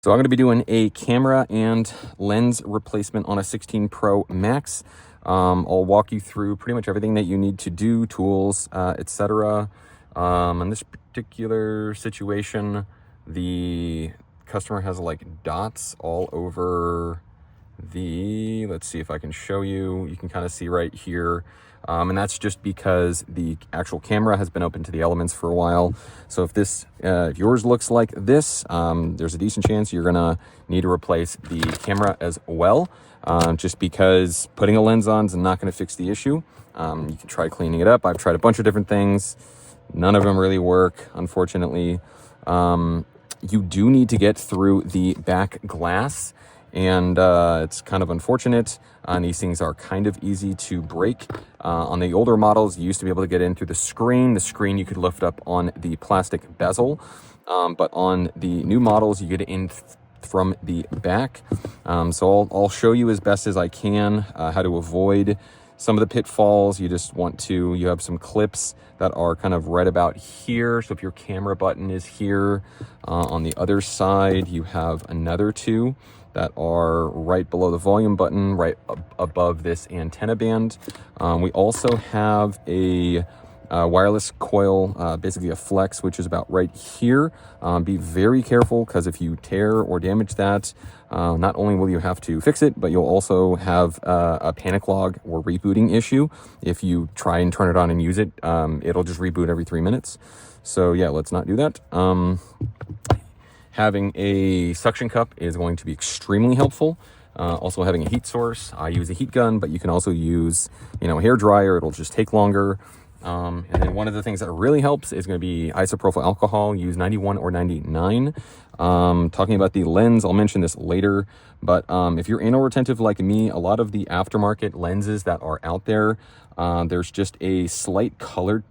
So I'm going to be doing a camera and lens replacement on a 16 Pro Max. I'll walk you through pretty much everything that you need to do, tools, etc. In this particular situation, the customer has like dots all over the, let's see if I can show you. You can kind of see right here. And that's just because the actual camera has been open to the elements for a while. So if this, if yours looks like this, there's a decent chance you're gonna need to replace the camera as well. Just because putting a lens on is not gonna fix the issue. You can try cleaning it up. I've tried a bunch of different things. None of them really work, unfortunately. You do need to get through the back glass, and it's kind of unfortunate. These things are kind of easy to break. On the older models, you used to be able to get in through the screen. The screen you could lift up on the plastic bezel, but on the new models, you get in from the back. So I'll show you as best as I can how to avoid some of the pitfalls. You just want to, you have some clips that are kind of right about here. So if your camera button is here, on the other side, you have another two that are right below the volume button, right above this antenna band. We also have a wireless coil, basically a flex, which is about right here. Be very careful, because if you tear or damage that, not only will you have to fix it, but you'll also have a panic log or rebooting issue. If you try and turn it on and use it, it'll just reboot every 3 minutes. So yeah, let's not do that. Having a suction cup is going to be extremely helpful. Also having a heat source. I use a heat gun, but you can also use, a hair dryer. It'll just take longer. And then one of the things that really helps is going to be isopropyl alcohol. Use 91 or 99. Talking about the lens, I'll mention this later, but if you're anal retentive like me, a lot of the aftermarket lenses that are out there, there's just a slight color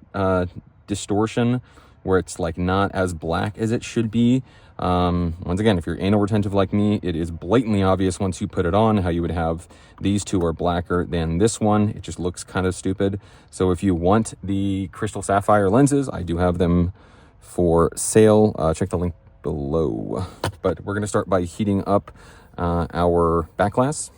distortion where it's like not as black as it should be. Once again, if you're anal retentive like me, it is blatantly obvious once you put it on how you would have these two are blacker than this one. It just looks kind of stupid. So if you want the crystal sapphire lenses, I do have them for sale. Check the link below. But we're going to start by heating up our back glass.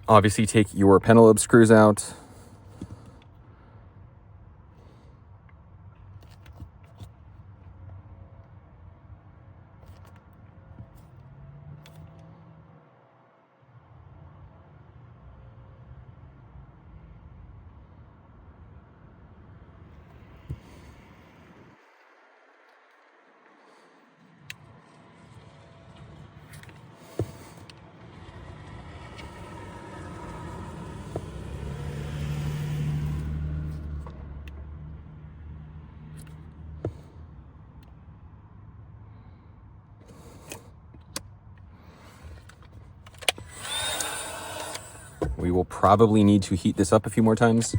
Obviously, take your pentalobe screws out. We will probably need to heat this up a few more times.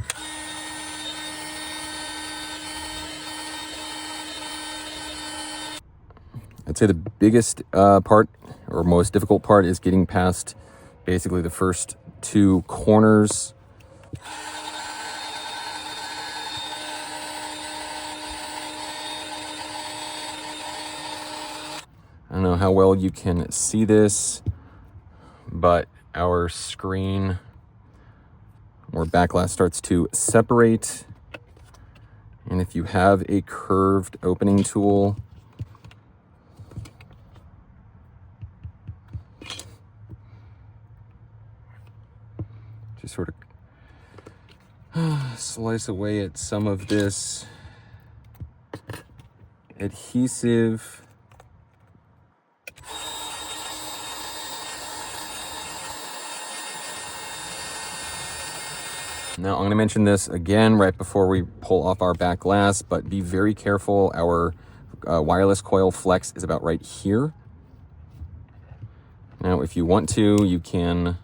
I'd say the biggest part or most difficult part is getting past basically the first two corners. I don't know how well you can see this, but our screen or back glass starts to separate. And if you have a curved opening tool, just sort of slice away at some of this adhesive. Now, I'm going to mention this again right before we pull off our back glass, but be very careful. Our wireless coil flex is about right here. Now, if you want to, you can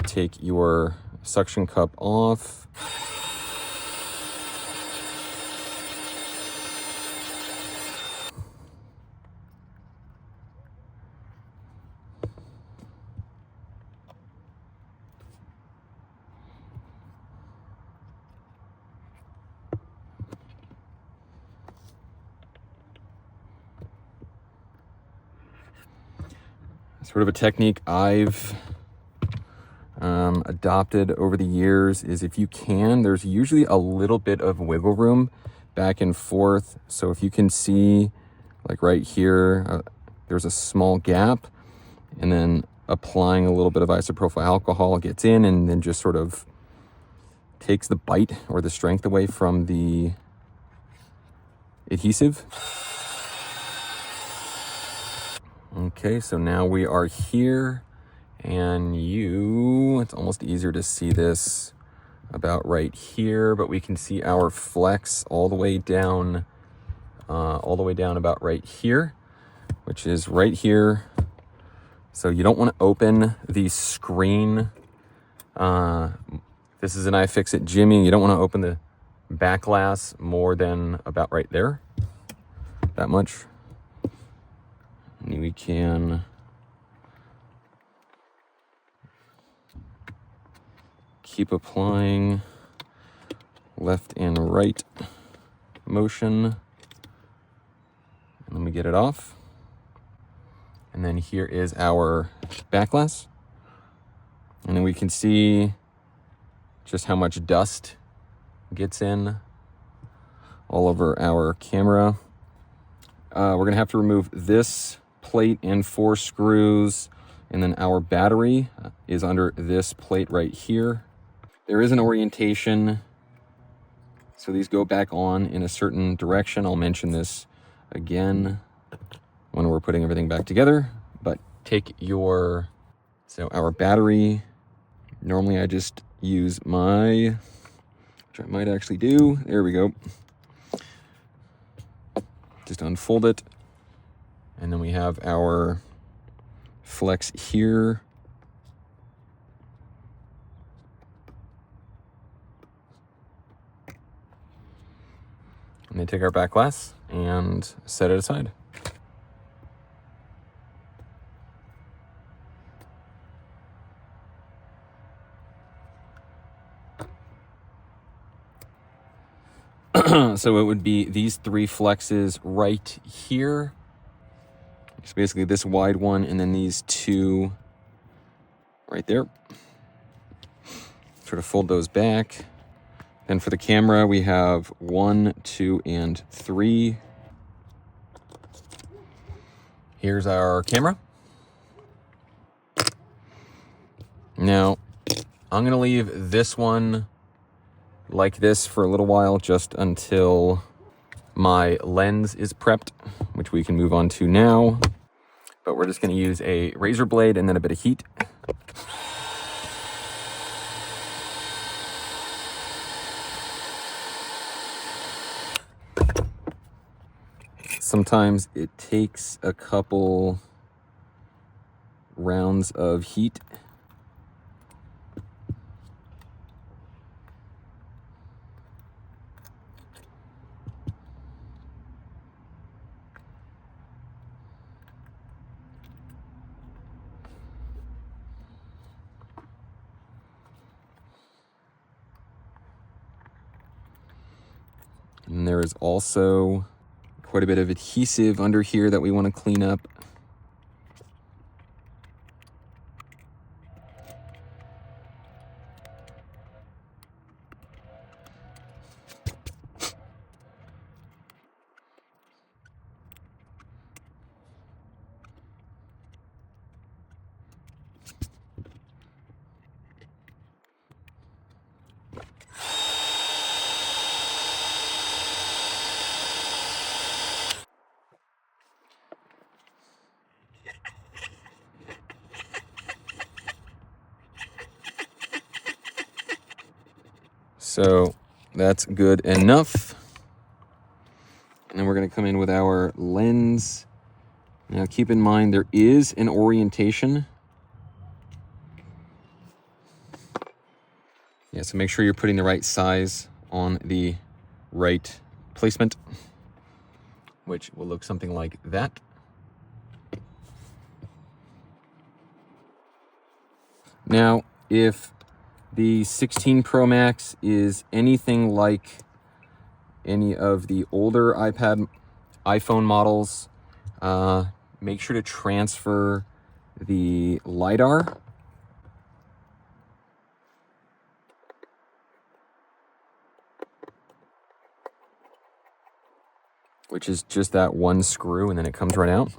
take your suction cup off. Sort of a technique I've adopted over the years is, if you can, there's usually a little bit of wiggle room back and forth. So if you can see, like right here, there's a small gap, and then applying a little bit of isopropyl alcohol gets in and then just sort of takes the bite or the strength away from the adhesive. Okay, so now we are here, and it's almost easier to see this about right here, but we can see our flex all the way down about right here, which is right here. So you don't want to open the screen. This is an iFixit Jimmy. You don't want to open the back glass more than about right there, that much. And we can keep applying left and right motion, and then we get it off. And then here is our back glass, and then we can see just how much dust gets in all over our camera. We're gonna have to remove this plate and 4 screws, and then our battery is under this plate right here. There is an orientation, so these go back on in a certain direction. I'll mention this again when we're putting everything back together, but so our battery, normally I just use which I might actually do, there we go. Just unfold it, and then we have our flex here. And then take our back glass and set it aside. So it would be these 3 flexes right here. It's basically this wide one, and then these 2 right there. Sort of fold those back. Then for the camera, we have 1, 2, and 3. Here's our camera. Now, I'm gonna leave this one like this for a little while, just until my lens is prepped, which we can move on to now. But we're just gonna use a razor blade and then a bit of heat. Sometimes it takes a couple rounds of heat. And there is also quite a bit of adhesive under here that we want to clean up. So that's good enough. And then we're going to come in with our lens. Now keep in mind there is an orientation. Yeah, so make sure you're putting the right size on the right placement, which will look something like that. Now, if the 16 Pro Max is anything like any of the older iPhone models, make sure to transfer the LiDAR, which is just that one screw, and then it comes right out.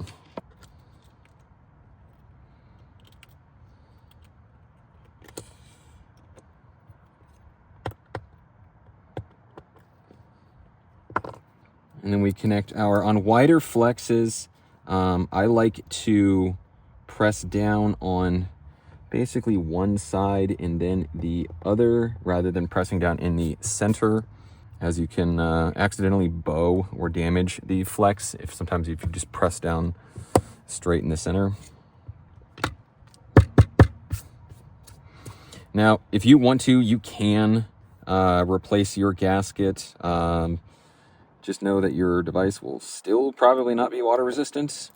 And then we connect on wider flexes, I like to press down on basically one side and then the other, rather than pressing down in the center, as you can accidentally bow or damage the flex sometimes if you just press down straight in the center. Now, if you want to, you can replace your gasket. Just know that your device will still probably not be water resistant.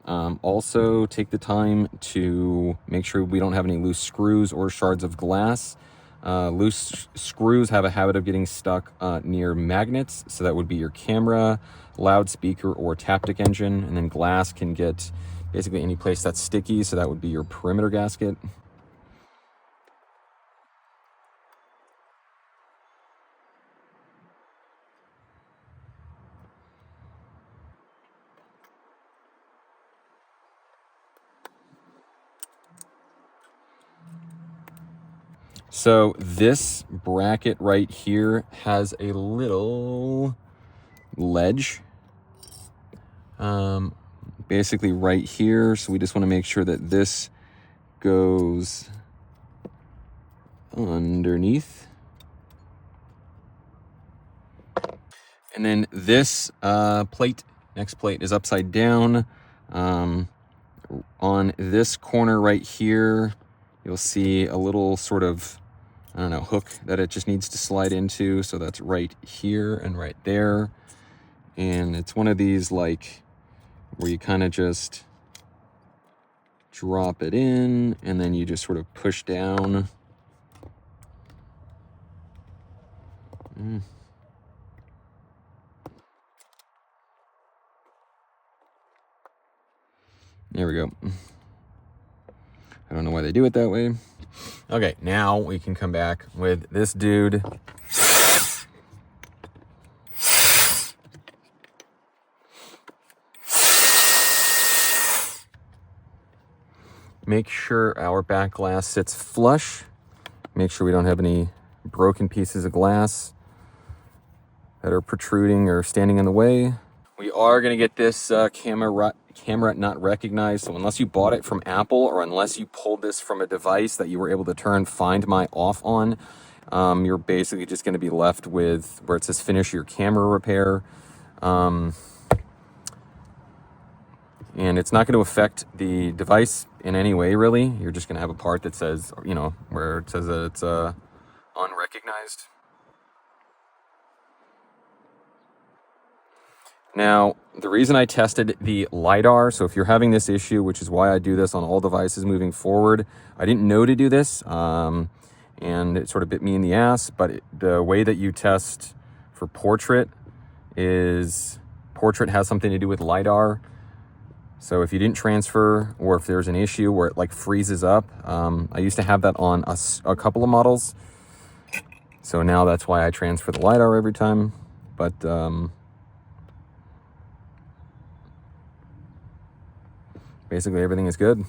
Also, take the time to make sure we don't have any loose screws or shards of glass. Loose screws have a habit of getting stuck near magnets, so that would be your camera, loudspeaker, or Taptic engine. And then glass can get basically any place that's sticky, so that would be your perimeter gasket. So this bracket right here has a little ledge, basically right here. So we just want to make sure that this goes underneath. And then this next plate is upside down. On this corner right here, you'll see a little sort of, I don't know, hook that it just needs to slide into. So that's right here and right there. And it's one of these like where you kind of just drop it in and then you just sort of push down. There we go. I don't know why they do it that way. Okay, now we can come back with this dude. Make sure our back glass sits flush. Make sure we don't have any broken pieces of glass that are protruding or standing in the way. We are going to get this camera not recognized. So unless you bought it from Apple or unless you pulled this from a device that you were able to turn Find My off on, you're basically just going to be left with where it says finish your camera repair. And it's not going to affect the device in any way, really. You're just going to have a part that says, you know, where it says that it's unrecognized. Now, the reason I tested the LiDAR, so if you're having this issue, which is why I do this on all devices moving forward, I didn't know to do this, and it sort of bit me in the ass, but the way that you test for portrait is, portrait has something to do with LiDAR. So if you didn't transfer, or if there's an issue where it like freezes up, I used to have that on a couple of models. So now that's why I transfer the LiDAR every time, but basically everything is good.